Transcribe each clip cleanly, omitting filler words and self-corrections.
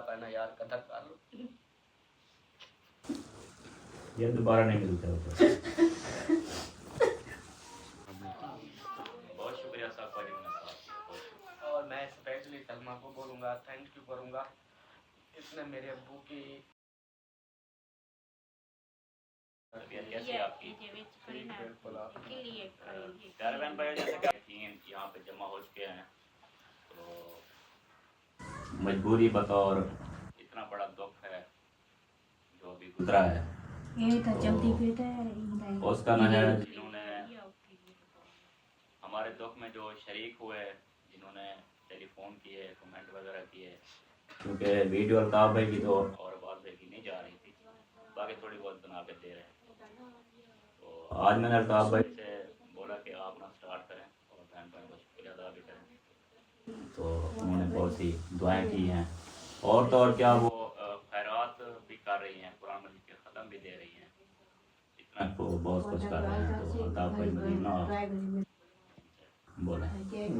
पाए ना यार, कदर कर लो। ये दोबारा नहीं मिलता होता। बहुत शुक्रिया साहब भाई ने साथ दिया, बहुत शुक्रिया। और मैं स्पेशली सलमा को बोलूँगा, थैंक यू करूँगा, इसने मेरे अब्बू की तबीयत कैसी है आपकी? बिल्कुल आप प्यारे बहन भाई, जैसे कि टीम यहाँ पे जमा हो चुके हैं, तो मजबूरी बतौर इतना बड़ा दुख है जो अभी गुजरा है, तो उसका न है जिन्होंने हमारे दुख में जो शरीक हुए, जिन्होंने टेलीफोन किए, कमेंट वगैरह किए, क्योंकि वीडियो अल्ताफ भाई की तो और आवाज़ भाई की नहीं जा रही थी, बाकी थोड़ी बहुत बना के दे रहे हैं। तो आज मैंने अल्ताफ भाई से बोला कि आप ना स्टार्ट करें और बहन भाई को शुक्रिया अदा भी करें, तो उन्होंने बहुत सी दुआएं की हैं, और तो और क्या वो खैरात भी कर रही हैं, कुरान मजीद के ख़त्म भी दे रही हैं, इतना तो बहुत कुछ कर रहे हैं। तो अल्ताफ भाई मजीद ना बोले।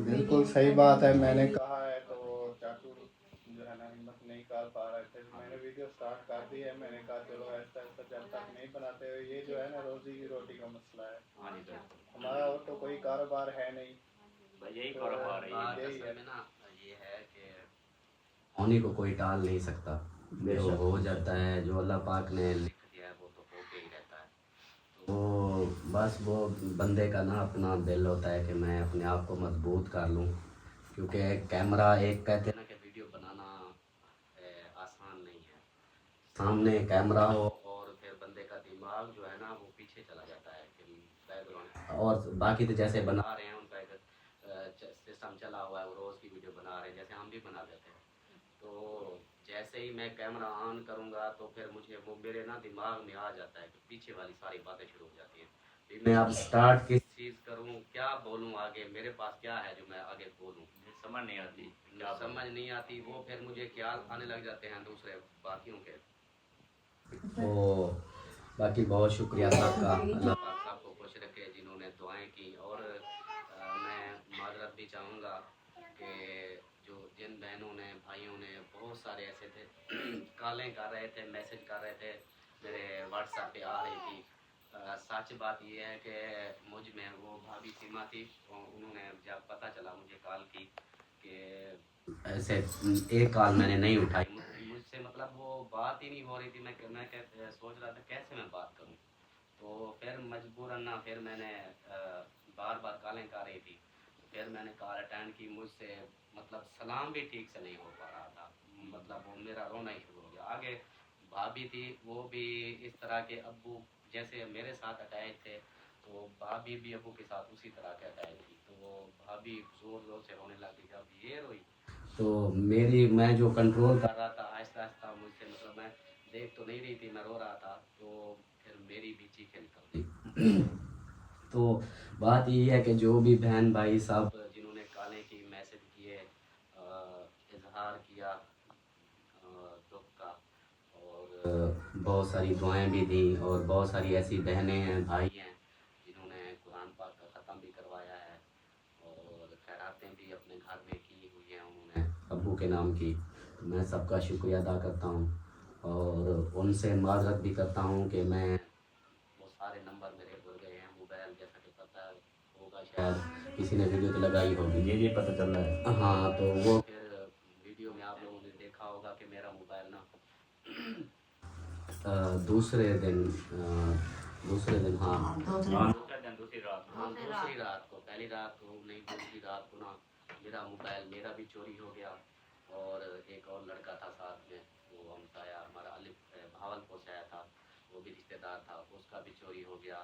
बिल्कुल सही बात है। मैंने कहा है तो चाचू जो है ना हिम्मत नहीं कर पा रहे थे, मैंने वीडियो स्टार्ट कर दी है। मैंने कहा चलो ऐसा ऐसा जब तक नहीं बनाते हुए, ये जो है ना रोजी की रोटी का मसला है। हाँ जी बिल्कुल, हमारा और तो कोई कारोबार है नहीं, भाई यही तो कारोबार है, बात यही असल है। में ना ये है कि होने को कोई टाल नहीं सकता, जो हो जाता है, जो अल्लाह पाक ने लिख दिया है वो तो होके ही रहता है। तो बस वो बंदे का ना अपना दिल होता है कि मैं अपने आप को मजबूत कर लूँ, क्योंकि कैमरा एक कहते हैं ना कि वीडियो बनाना आसान नहीं है। सामने कैमरा हो और फिर बंदे का दिमाग जो है ना वो पीछे चला जाता है कि बैकग्राउंड, और बाकी तो जैसे बना रहे हैं उनका एक सिस्टम चला हुआ है, वो रोज़ की वीडियो बना रहे हैं जैसे हम भी बना देते हैं। तो जैसे ही मैं कैमरा ऑन करूँगा तो फिर मुझे वो मेरे ना दिमाग में आ जाता है कि पीछे वाली सारी बातें शुरू हो जाती हैं, फिर मैं अब स्टार्ट किस चीज़ करूँ, क्या बोलूँ आगे, मेरे पास क्या है जो मैं आगे बोलूँ, समझ नहीं आती, क्या समझ नहीं आती। वो फिर मुझे ख्याल आने लग जाते हैं दूसरे बाकियों के। तो बाकी बहुत शुक्रिया सबका, अल्लाह पाक सबको खुश रखे जिन्होंने दुआएं की। और मैं माजरत भी चाहूँगा कि जो जिन बहनों ने भाइयों ने, बहुत सारे ऐसे थे कॉलें कर रहे थे, मैसेज कर रहे थे, मेरे व्हाट्सएप पे आ रही थी। सच बात ये है कि मुझ में वो भाभी सीमा थी, उन्होंने जब पता चला मुझे कॉल की कि ऐसे एक कॉल मैंने नहीं उठाई मुझसे, मतलब वो बात ही नहीं हो रही थी। मैं सोच रहा था कैसे मैं बात करूं, तो फिर मजबूरन ना फिर मैंने बार बार कॉलें कर रही थी, फिर मैंने कॉल अटेंड की। मुझसे मतलब सलाम भी ठीक से नहीं हो पा रहा था, मतलब वो मेरा रोना ही शुरू हो गया। आगे भाभी थी, वो भी इस तरह के अब्बू जैसे मेरे साथ अटैच थे, तो भाभी भी अब्बू के साथ उसी तरह के अटैच थी। तो वो भाभी ज़ोर ज़ोर से रोने लगी, जब ये रोई तो मैं जो कंट्रोल कर रहा था आहिस्ता आहिस्ता मुझसे, मतलब मैं देख तो नहीं रही थी, मैं रो रहा था, तो फिर मेरी भी चीखें निकल गई। तो बात ये है कि जो भी बहन भाई सब जिन्होंने कॉलें की, मैसेज किए, इजहार किया दुख का, और बहुत सारी दुआएं भी दी, और बहुत सारी ऐसी बहनें हैं, भाई हैं जिन्होंने कुरान पाक का ख़त्म भी करवाया है, और खैरातें भी अपने घर में की हुई हैं उन्होंने अब्बू के नाम की। तो मैं सबका शुक्रिया अदा करता हूँ, और उनसे माजरत भी करता हूँ कि मैं वो सारे नंबर मेरे भूल गए हैं मोबाइल, जैसा कि पता होगा शायद किसी ने वीडियो तो लगाई होगी। ये पता चल रहा है। हाँ, तो वो फिर वीडियो में आप लोगों ने देखा होगा कि मेरा मोबाइल ना दूसरे दिन हाँ दूसरी रात, हाँ दूसरी रात को, पहली रात को नहीं, दूसरी रात को ना मेरा मोबाइल मेरा भी चोरी हो गया, और एक और लड़का था साथ में, वो हमसाया हमारा अलिफ भावलपुर से आया था, वो भी रिश्तेदार था, उसका भी चोरी हो गया।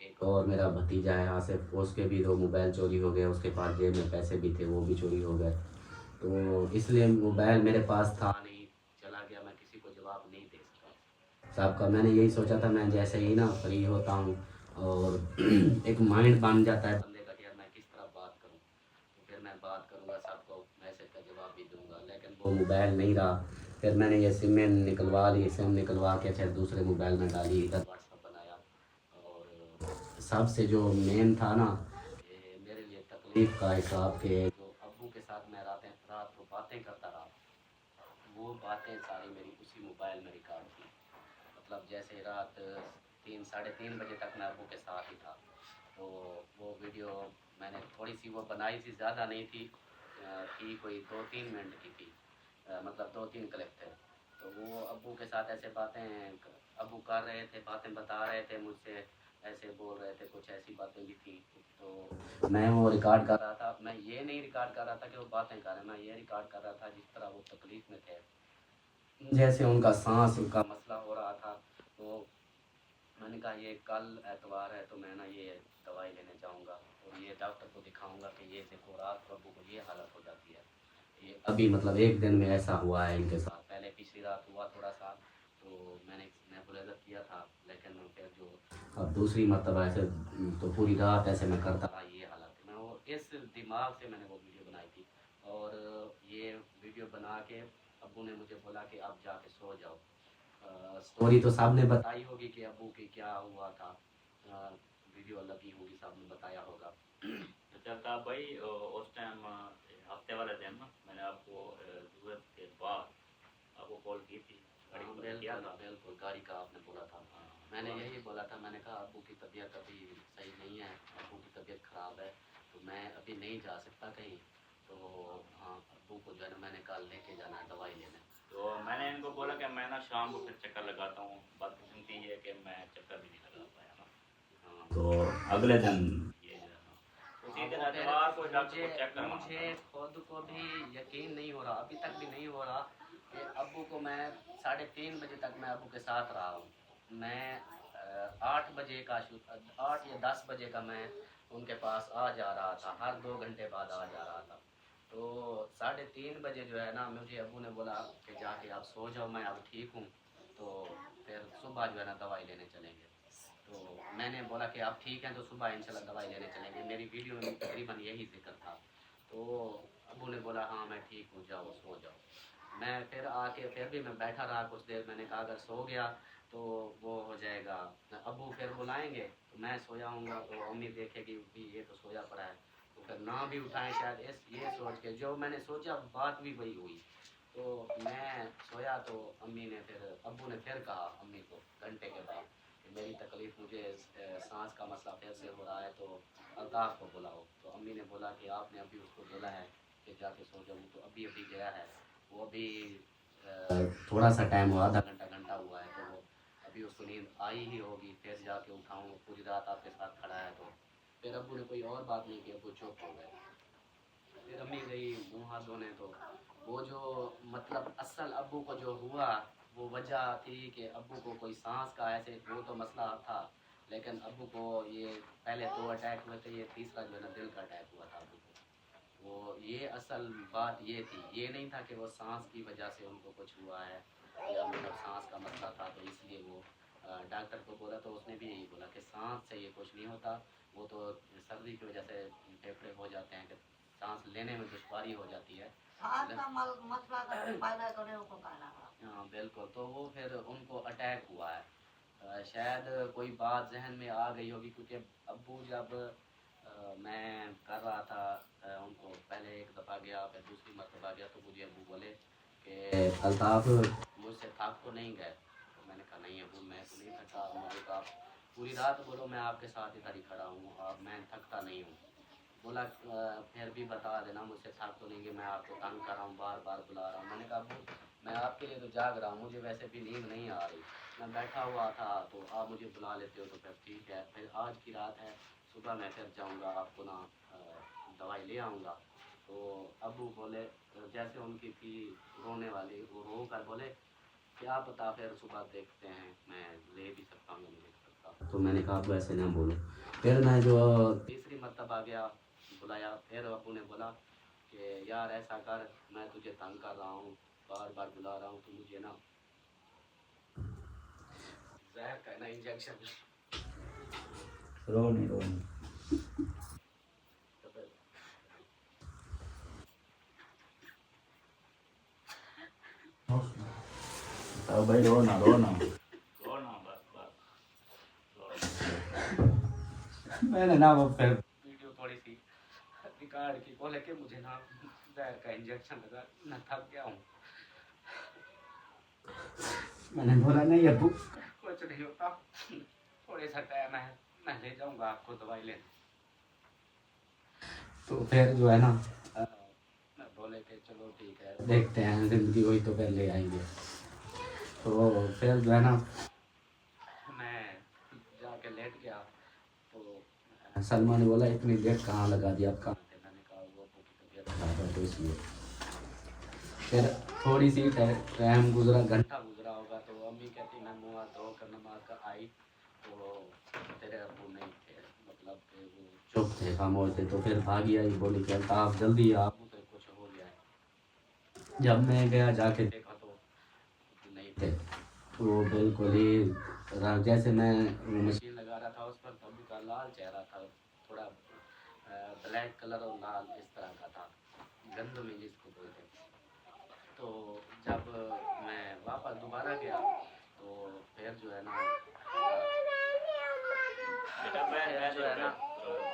एक और मेरा भतीजा है आसिफ, उसके भी 2 मोबाइल चोरी हो गए, उसके पास जेब में पैसे भी थे, वो भी चोरी हो गए। तो इसलिए मोबाइल मेरे पास था नहीं, चला गया, मैं किसी को जवाब नहीं दे सका साहब का। मैंने यही सोचा था मैं जैसे ही ना फ्री होता हूँ और एक माइंड बन जाता है बंदे का कि यार मैं किस तरह बात करूँ, तो फिर मैं बात करूँगा, सबको मैसेज का जवाब भी दूँगा, लेकिन वो मोबाइल नहीं रहा। फिर मैंने ये सिम निकलवा ली, सिम निकलवा के फिर दूसरे मोबाइल में डाली, इधर व्हाट्सअप बनाया। और सबसे जो मेन था ना ये मेरे लिए तकलीफ़ का हिसाब के जो अब्बू के साथ मैं रात को बातें करता रहा, वो बातें सारी मेरी उसी मोबाइल में रिकॉर्ड थी। मतलब जैसे रात 3 साढ़े 3 बजे तक मैं अबू के साथ ही था। तो वो वीडियो मैंने थोड़ी सी वो बनाई थी, ज़्यादा नहीं थी, थी कोई 2-3 मिनट की थी, मतलब 2-3 क्लिप थे। तो वो अबू के साथ ऐसे बातें अबू कर रहे थे, बातें बता रहे थे मुझसे, ऐसे बोल रहे थे, कुछ ऐसी बातें भी थी। तो मैं वो रिकॉर्ड कर रहा था। मैं ये नहीं रिकॉर्ड कर रहा था कि वो बातें कर रहे हैं, मैं ये रिकॉर्ड कर रहा था जिस तरह वो तकलीफ़ में थे, जैसे उनका सांस का मसला हो रहा था। तो मैंने कहा ये कल एतवार है तो मैं ना ये दवाई लेने जाऊंगा और ये डॉक्टर को दिखाऊंगा कि ये देखो रात को अबू को ये हालत हो जाती है। ये अभी मतलब एक दिन में ऐसा हुआ है इनके साथ। पहले पिछली रात हुआ थोड़ा सा, तो मैंने नेबुलाइजर किया था, लेकिन फिर जो अब दूसरी मरतबा ऐसे तो पूरी रात ऐसे मैं करता रहा, ये हालत थी। मैं वो इस दिमाग से मैंने वो वीडियो बनाई थी। और ये वीडियो बना के अबू ने मुझे बोला कि आप जाके सो जाओ। स्टोरी तो साहब ने बताई होगी कि अबू की क्या हुआ था, वीडियो लगी होगी, साहब ने बताया होगा। चलता भाई उस टाइम हफ्ते वाले दिन ना मैंने आपको जरूरत के बाद आपको कॉल की थी, गाड़ी को किया था। बिल्कुल गाड़ी का आपने बोला था। मैंने यही बोला था, मैंने कहा अबू की तबीयत अभी सही नहीं है, अबू की तबीयत ख़राब है, तो मैं अभी नहीं जा सकता कहीं। तो हाँ, अबू को जो है ना मैंने कल लेके जाना है दवाई लेने। तो मैंने इनको बोला कि मैं ना शाम को फिर चक्कर लगाता हूँ। बदकिस्मती ये है कि मैं चक्कर भी नहीं लगा पाया ना। हाँ, तो अगले दिन ये जो है ना उसी दिन वो फिर एतवार को डॉक्टर को चेक करवाना था मुझे ना। खुद को भी यकीन नहीं हो रहा, अभी तक भी नहीं हो रहा कि अबू को मैं 3:30 बजे तक मैं अबू के साथ रहा हूँ। मैं 8 बजे का 8 या 10 बजे का मैं उनके पास आ जा रहा था, हर 2 घंटे बाद आ जा रहा था। तो 3:30 बजे जो है ना मुझे अबू ने बोला कि जाके आप सो जाओ, मैं अब ठीक हूँ, तो फिर सुबह जो है ना दवाई लेने चलेंगे। तो मैंने बोला कि आप ठीक हैं तो सुबह इंशाल्लाह दवाई लेने चलेंगे। मेरी वीडियो में तकरीबन यही जिक्र था। तो अबू ने बोला हाँ मैं ठीक हूँ, जाओ सो जाओ। मैं फिर आके फिर भी मैं बैठा रहा कुछ देर। मैंने कहा अगर सो गया तो वो हो जाएगा, अबू फिर बुलाएंगे तो मैं सोया हूँगा तो अम्मी देखेगी कि ये तो सोया पड़ा है, तो फिर ना भी उठाएं शायद, इस ये सोच के जो मैंने सोचा बात भी वही हुई। तो मैं सोया तो अम्मी ने फिर अब्बू ने फिर कहा अम्मी को घंटे के बाद कि मेरी तकलीफ़, मुझे सांस का मसला फिर से हो रहा है, तो अल्ताफ़ को बुलाओ। तो अम्मी ने बोला कि आपने अभी उसको बोला है कि जाके सो जाऊँ, तो अभी अभी गया है वो। अभी थोड़ा सा टाइम हुआ, आधा घंटा हुआ है, तो वो अभी उसको नींद आई ही होगी। फिर जाके उठाऊँ, पूरी रात आपके साथ खड़ा है। तो फिर अब्बू ने कोई और बात नहीं की, अब्बू चुप हो गए। फिर अम्मी गई मुँह हाथ धोने। तो वो जो मतलब असल अब्बू को जो हुआ वो वजह थी कि अब्बू को कोई सांस का ऐसे वो तो मसला था, लेकिन अब्बू को ये पहले 2 अटैक हुए थे, ये तीसरा जो है ना दिल का अटैक हुआ था अब्बू को। वो ये असल बात ये थी, ये नहीं था कि वो सांस की वजह से उनको कुछ हुआ है या मतलब सांस का मसला था तो इसलिए वो डॉक्टर को बोला तो उसने भी यही बोला कि सांस से ये कुछ नहीं होता, वो तो सर्दी की वजह से फेफड़े हो जाते हैं कि सांस लेने में दुश्वारी हो जाती है। हाँ बिल्कुल। तो वो फिर उनको अटैक हुआ है। शायद कोई बात जहन में आ गई होगी, क्योंकि अब्बू जब मैं कर रहा था उनको पहले एक दफ़ा गया, फिर दूसरी मरतबा गया, तो मुझे अब्बू बोले कि अल्ताफ़ मुझसे थक तो नहीं गए। तो मैंने कहा नहीं अब्बू मैं तो नहीं थका। मुझे कहा पूरी रात बोलो मैं आपके साथ इधर ही खड़ा हूँ और मैं थकता नहीं हूँ। बोला फिर भी बता देना मुझसे थक तो नहीं कि मैं आपको तंग कर रहा हूँ, बार बार बुला रहा हूँ। मैंने कहा अब्बू मैं आपके लिए तो जाग रहा हूँ, मुझे वैसे भी नींद नहीं आ रही, मैं बैठा हुआ था, तो आप मुझे बुला लेते हो तो फिर ठीक है। फिर आज की रात है, सुबह मैं फिर जाऊँगा आपको ना दवाई ले आऊँगा। तो अब्बू बोले जैसे उनकी थी रोने वाली, वो रो कर बोले क्या पता फिर सुबह देखते हैं, मैं ले भी सकता हूँ या नहीं ले सकता। तो मैंने कहा अब ऐसे ना बोलो। फिर मैं जो तीसरी मरतबा गया, बुलाया, फिर अब्बू ने बोला कि यार ऐसा कर, मैं तुझे तंग कर रहा हूँ, बार बार बुला रहा हूँ, तो मुझे ना जहर का ना इंजेक्शन। रो नहीं तो भाई रो ना बस मैंने ना वो फिर वीडियो थोड़ी सी रिकॉर्ड की, बोले कि मुझे ना जहर का इंजेक्शन लगा, मैं थक गया हूँ। मैंने बोला नहीं अबू कुछ नहीं होता, थोड़े सा टाइम है, मैं ले जाऊंगा आपको दवाई लेने। तो फिर जो है ना मैं बोले कि चलो ठीक है, देखते हैं, जिंदगी हुई तो फिर ले आएंगे। तो फिर जो है ना मैं जाके लेट गया। तो सलमा ने बोला इतनी लेट कहाँ लगा दिया, आप कहाँ थे? मैंने कहा वो अबू की तबीयत खराब है तो इसलिए। फिर थोड़ी सी टाइम गुजरा, घंटा गुजरा होगा, तो अम्मी कहती मैं मुँह हाथ धो कर नमाज का आई तो तेरे अबू नहीं थे, मतलब कि वो चुप थे, खामोश थे। तो फिर भागी आई, बोली कि आप जल्दी आ, अबू तो कुछ हो गया है। जब मैं गया जाके देखा तो नहीं थे। तो बिल्कुल ही जैसे मैं वो मशीन लगा रहा था उस पर, तो अबू का लाल चेहरा था, थोड़ा ब्लैक कलर और लाल इस तरह का था, गंद में जिसको बोलते हैं। तो जब मैं वापस दोबारा गया तो फिर जो है ना बेटा फिर जो है ना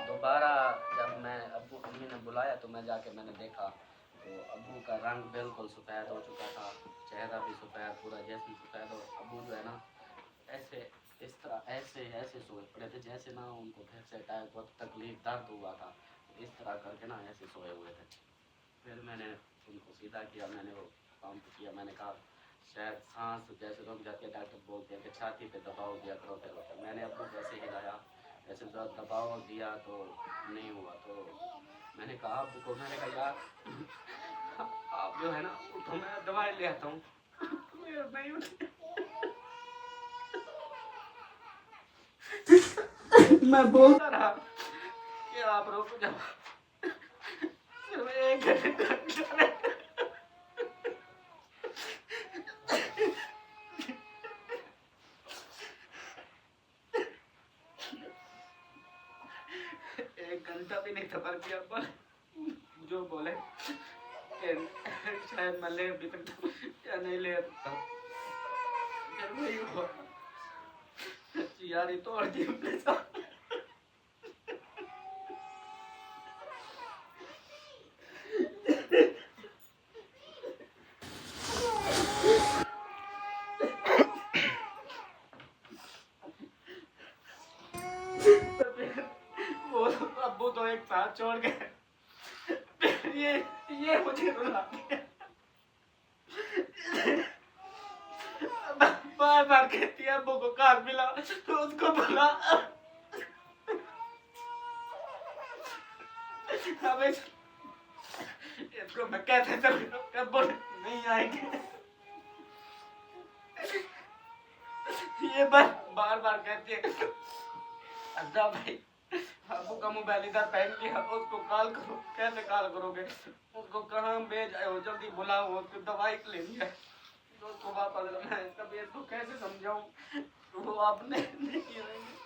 दोबारा जब मैं अब्बू अम्मी ने बुलाया तो मैं जाके मैंने देखा तो अब्बू का रंग बिल्कुल सफ़ेद हो चुका था, चेहरा भी सफ़ेद, पूरा जैसे सफ़ेद। और अब्बू जो है ना ऐसे इस तरह ऐसे ऐसे सोए पड़े थे जैसे ना उनको फिर से अटैक बहुत तकलीफ दर्द हुआ था, इस तरह करके ना ऐसे सोए हुए थे। फिर मैंने उनको सीधा किया, मैंने वो पंप किया, मैंने कहा शायद सांस जैसे रुक जाती है, डॉक्टर बोलते हैं कि छाती पे दबाव दिया करो। फिर मैंने अब्बू को ऐसे हिलाया, ऐसे दबाव दिया तो नहीं हुआ। तो मैंने कहा अब्बू को, मैंने कहा यार आप जो है ना उठो, मैं दवाई ले आता हूँ। नहीं उठे। मैं बोलता रहा कि आप रुक जाओ, सिर्फ एक घंटा। एक घंटा भी नहीं सफर किया, पर जो बोले कि शायद मैं ले अभी तक या नहीं ले सकता, फिर वही हुआ। यारी तोड़ दी अपने साथ। वो अब्बू तो एक साथ छोड़ गए, ये मुझे रुला दिया। बार बार कहती है अब्बू को कार मिला तो उसको बोला हमें इसको मैं कैसे चलूं, अब्बू नहीं आएंगे। ये बार बार कहती है अद्दा भाई अब्बू का मोबाइल इधर पहन लिया, उसको कॉल करो। कैसे कॉल करोगे, उसको कहाँ भेज आए हो, जल्दी बुलाओ, उसको दवाई लेनी है, उसको वापस लाना है। तबीयत को कैसे समझाऊं, वो आपने नहीं रहेंगे।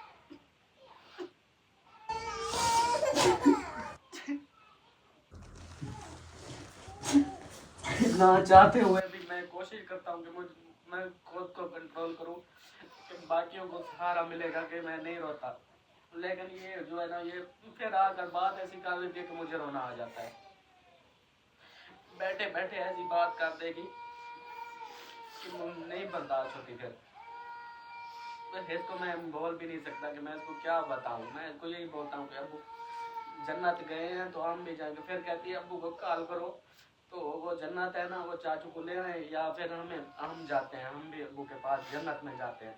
ना चाहते हुए भी मैं कोशिश करता हूँ कि मैं खुद को कंट्रोल करूँ, कि बाकियों को सहारा मिलेगा कि मैं नहीं रोता। लेकिन ये जो है ना ये फिर आकर बात ऐसी कर देती है कि मुझे रोना आ जाता है। बैठे बैठे ऐसी बात कर देगी कि नहीं बर्दाश्त होती। फिर तो इसको मैं बोल भी नहीं सकता कि मैं इसको क्या बताऊं। मैं इसको यही बोलता हूँ कि अबू जन्नत गए हैं तो हम भी जाएंगे। फिर कहती है अबू को कॉल करो तो वो जन्नत है ना वो चाचू को ले आए, या फिर हम जाते हैं, हम भी अबू के पास जन्नत में जाते हैं।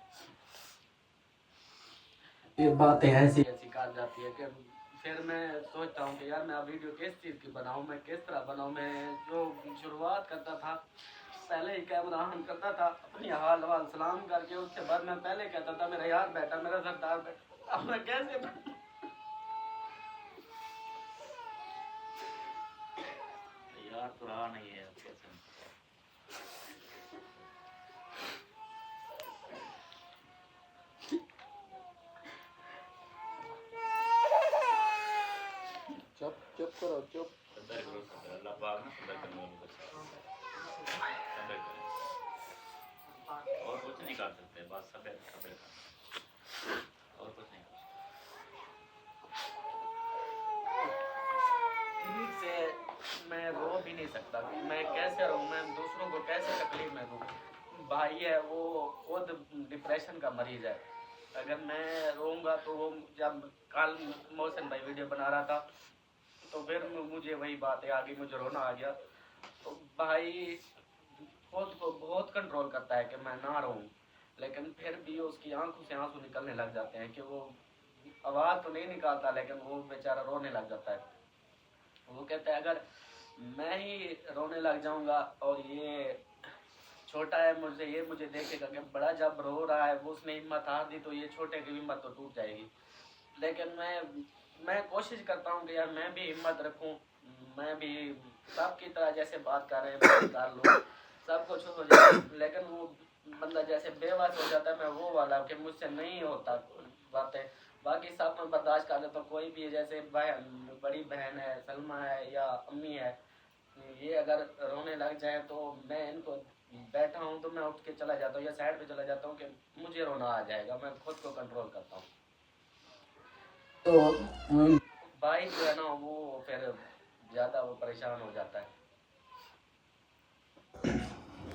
ये बातें ऐसी ऐसी कर जाती है कि फिर मैं सोचता हूँ कि यार मैं वीडियो किस चीज़ की बनाऊँ, मैं किस तरह बनाऊँ। मैं जो शुरुआत करता था पहले ही कैमरा ऑन करता था, अपनी हाल वाल सलाम करके, उसके बाद मैं पहले कहता था मेरा यार बैठा, मेरा सरदार बैठा। अब मैं कैसे यार तो रहा नहीं है कैसे। चुप चुप करो, चुप। सदर करो, सदर अल्लाह पाक ना सदर करने वालों को सदर करें, और कुछ नहीं कर सकते, बस सबर सबर कर, और कुछ नहीं कर सकते। ठीक से मैं रो भी नहीं सकता, मैं कैसे रहूँ, मैं दूसरों को कैसे तकलीफ में दूँ। भाई है वो खुद डिप्रेशन का मरीज है। अगर मैं रोऊंगा तो वो, जब कल मोहसिन भाई वीडियो बना रहा था तो फिर मुझे वही बातें आ गई, मुझे रोना आ गया। तो भाई खुद को बहुत कंट्रोल करता है कि मैं ना रोऊं, लेकिन फिर भी उसकी आंखों से आंसू निकलने लग जाते हैं कि वो आवाज़ तो नहीं निकालता लेकिन वो बेचारा रोने लग जाता है। वो कहता है अगर मैं ही रोने लग जाऊंगा और ये छोटा है मुझे, ये मुझे देखेगा कि बड़ा जब रो रहा है, वो उसने हिम्मत हार दी तो ये छोटे की हिम्मत तो टूट जाएगी। लेकिन मैं कोशिश करता हूँ कि यार मैं भी हिम्मत रखूँ, मैं भी सबकी तरह जैसे बात कर रहे हैं मैं भी कर लूँ, सब कुछ हो जाए। लेकिन वो बंदा जैसे बेबस हो जाता है, मैं वो वाला कि मुझसे नहीं होता बातें। बाकी सब मैं बर्दाश्त कर लेता हूँ। कोई भी जैसे बहन, बड़ी बहन है सलमा है या अम्मी है, ये अगर रोने लग जाए तो मैं इनको, बैठा हूँ तो मैं उठ के चला जाता हूँ या साइड पे चला जाता हूँ कि मुझे रोना आ जाएगा, मैं खुद को कंट्रोल करता हूँ। तो भाई जो है ना वो फिर ज़्यादा वो परेशान हो जाता है।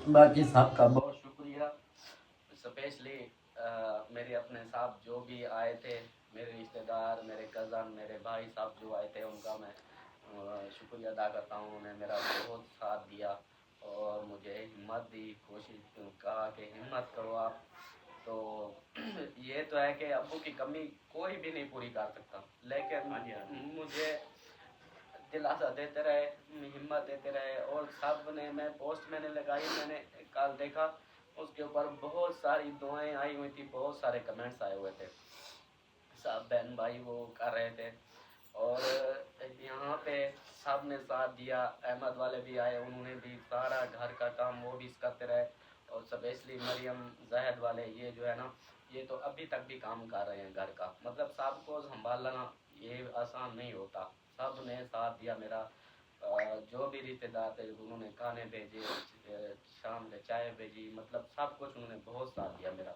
बाकी सबका बहुत शुक्रिया, स्पेशली मेरे अपने साहब जो भी आए थे, मेरे रिश्तेदार, मेरे कज़न, मेरे भाई साहब जो आए थे, उनका मैं शुक्रिया अदा करता हूँ। उन्होंने मेरा बहुत साथ दिया और मुझे हिम्मत दी, कोशिश कहा कि हिम्मत करो आप। तो ये तो है कि अब्बू की कमी कोई भी नहीं पूरी कर सकता, लेकिन मुझे दिलासा देते रहे, हिम्मत देते रहे। और सब ने, मैं पोस्ट मैंने लगाई, मैंने कल देखा उसके ऊपर बहुत सारी दुआएं आई हुई थी, बहुत सारे कमेंट्स आए हुए थे, सब बहन भाई वो कर रहे थे। और यहाँ पे सब ने साथ दिया, अहमद वाले भी आए, उन्होंने भी सारा घर का काम वो भी करते रहे। और स्पेशली मरियम जहद वाले, ये जो है ना, ये तो अभी तक भी काम कर रहे हैं घर का, मतलब सबको संभालना ये आसान नहीं होता। सब ने साथ दिया मेरा, जो भी रिश्तेदार थे उन्होंने खाने भेजे, शाम में चाय भेजी, मतलब सब कुछ उन्होंने बहुत साथ दिया मेरा।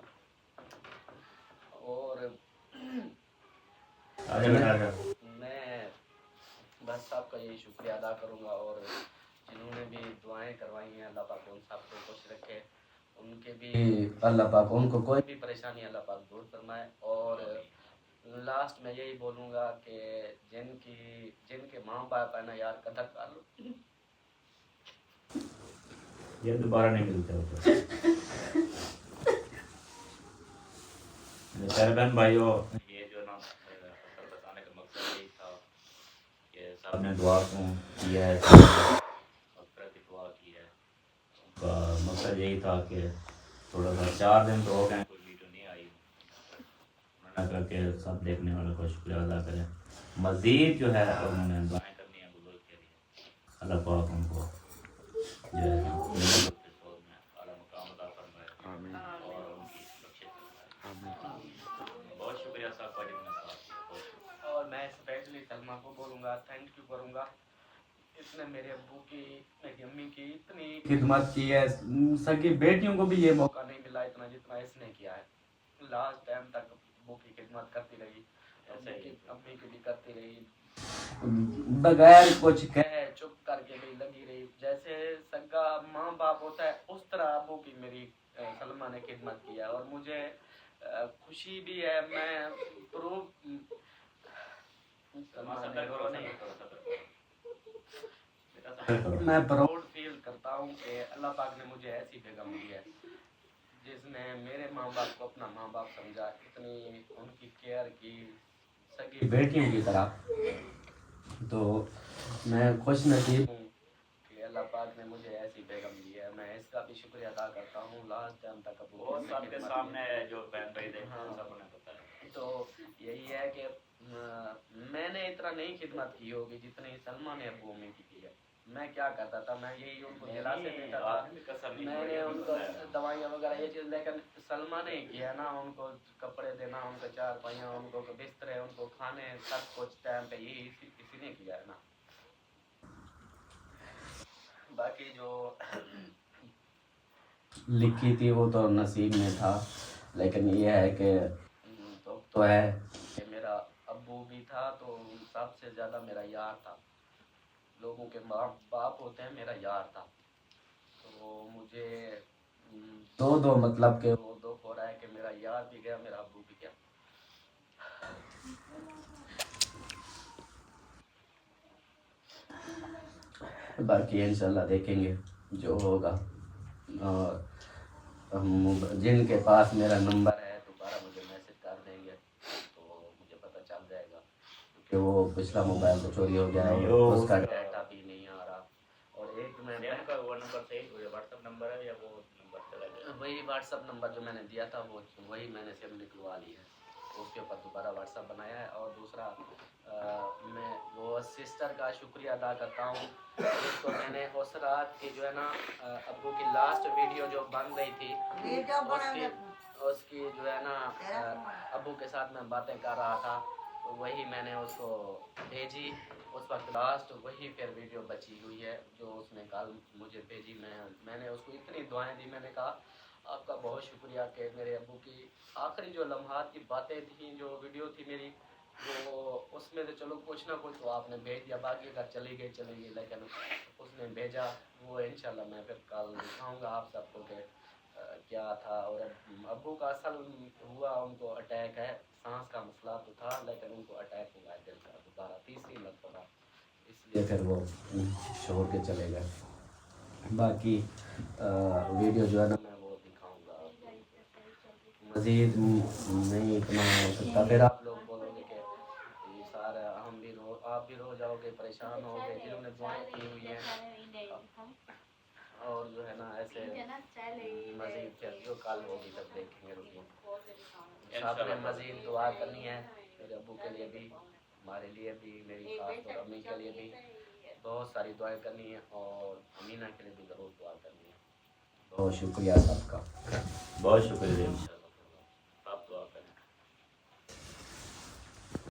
और मैं बस सबका यही शुक्रिया अदा करूँगा। और जिन्होंने भी दुआएं करवाई हैं, अल्लाह पाक उन सबको खुश रखे, उनके भी अल्लाह पाक, उनको कोई भी परेशानी अल्लाह पाक दूर फरमाए। और लास्ट में यही बोलूँगा कि जिनके माँ बाप है ना यार, कदर कर लो, ये दोबारा नहीं मिलते होते। मेरे बहन भाइयों, ये जो ना असल बताने का मकसद यही था कि सबने दुआ किया है, मगफिरत की दुआ की है। उनका मकसद यही था कि थोड़ा सा 4 दिन तो हो गए कोई वीडियो नहीं आई, उन्होंने कहा कि सब देखने वालों का शुक्रिया अदा करें। मज़ीद जो है उन्होंने दुआएं करनी है बुजुर्ग के लिए, अल्लाह पाक उनको जो है आला मकाम अता फरमाए और उनकी बख्शिश फरमाए। बहुत शुक्रिया साहब का जिन्होंने साथ दिया, बहुत शुक्रिया। और मैं स्पेशली सलमा को बोलूँगा, थैंक यू करूँगा, इसने मेरे अब्बू की, मेरी अम्मी की इतनी खिदमत की है, सगी बेटियों को भी ये मौका नहीं मिला इतना जितना इसने किया है। लास्ट टाइम तक अब्बू की खिदमत करती रही, अम्मी की भी करती रही, बगैर कुछ कहे चुप करके भी लगी रही। जैसे सगा माँ बाप होता है उस तरह अब्बू की मेरी सलमा ने खिदमत किया। और मुझे खुशी भी है, मैं प्रूफ मैं प्राउड फील करता हूँ कि अल्लाह पाक ने मुझे ऐसी बेगम दी है जिसने मेरे माँ बाप को अपना माँ बाप समझा, इतनी उनकी केयर की, सगी बेटियों की तरह। तो मैं खुश नसीब हूँ कि अल्लाह पाक ने मुझे ऐसी बेगम दी है, मैं इसका भी शुक्रिया अदा करता हूँ। लास्ट टाइम तक बहुत सबके सामने जो बहन भाई देखे सबने बताया। तो यही है कि मैंने इतना नहीं खिदमत की होगी जितनी सलमा ने अब्बू अम्मी की है। मैं क्या करता था, मैं यही उनको दिलासे देता था, मैंने उनको दवाइयाँ वगैरह ये चीज़, लेकिन सलमा ने किया ना, उनको कपड़े देना, उनको चारपाइयाँ, उनको बिस्तरे, उनको खाने, सब कुछ टाइम पे यही इसी ने किया है ना। बाकी जो लिखी थी वो तो नसीब में था, लेकिन ये है कि तो है कि मेरा अब्बू भी था तो सबसे ज़्यादा मेरा यार था, लोगों के माँ बाप होते हैं, मेरा यार था। तो मुझे दो मतलब कि वो दुख हो रहा है कि मेरा यार भी गया, मेरा अब्बू भी गया। बाकी इंशाल्लाह देखेंगे जो होगा। और जिनके पास मेरा नंबर है दोबारा मुझे मैसेज कर देंगे तो मुझे पता चल जाएगा, क्योंकि वो पिछला मोबाइल तो चोरी हो गया है, उसका डाटा भी नहीं आ रहा। और एक मैं का वो नंबर से व्हाट्सएप नंबर है या वो नंबर चला गया? वही व्हाट्सअप नंबर जो मैंने दिया था वो वही मैंने सिम निकलवा ली है, उसके ऊपर दोबारा व्हाट्सअप बनाया है। और दूसरा मैं वो सिस्टर का शुक्रिया अदा करता हूँ जिसको मैंने उस रात की जो है ना अब्बू की लास्ट वीडियो जो बन रही थी उसकी जो है ना अब्बू के साथ मैं बातें कर रहा था, तो वही मैंने उसको भेजी उस वक्त लास्ट, वही फिर वीडियो बची हुई है जो उसने कल मुझे भेजी। मैंने उसको इतनी दुआएं दी, मैंने कहा आपका बहुत शुक्रिया कि मेरे अब्बू की आखिरी जो लम्हात की बातें थी, जो वीडियो थी मेरी, वो उसमें तो चलो कुछ ना कुछ तो आपने भेज दिया, बाकी अगर चली गई, लेकिन उसने भेजा वो इंशाल्लाह मैं फिर कल दिखाऊंगा आप सबको कि क्या था। और अब्बू का असल हुआ, उनको अटैक है, सांस का मसला तो था लेकिन उनको अटैक हुआ है दिल का दोबारा, तीसरी मरतबा, इसलिए फिर वो छोड़ के चले गए। बाकी वीडियो जो है ना मैं वो दिखाऊंगा मज़ीद नहीं इतना हो सकता, फिर आप लोग बोलोगे कि ये सारा आप भी रो जाओगे, परेशान होगे जिन्होंने दुआएं की हुई हैं। और जो है ना ऐसे मज़ीद फिर जो कल होगी तब देखेंगे रूटीन। साथ में मज़ीद दुआ करनी है मेरे अब्बू के लिए भी, हमारे लिए भी, मेरी सास और अम्मी के लिए भी बहुत सारी दुआएं करनी है, और अमीना के लिए भी ज़रूर दुआ करनी है। बहुत शुक्रिया सबका, बहुत शुक्रिया।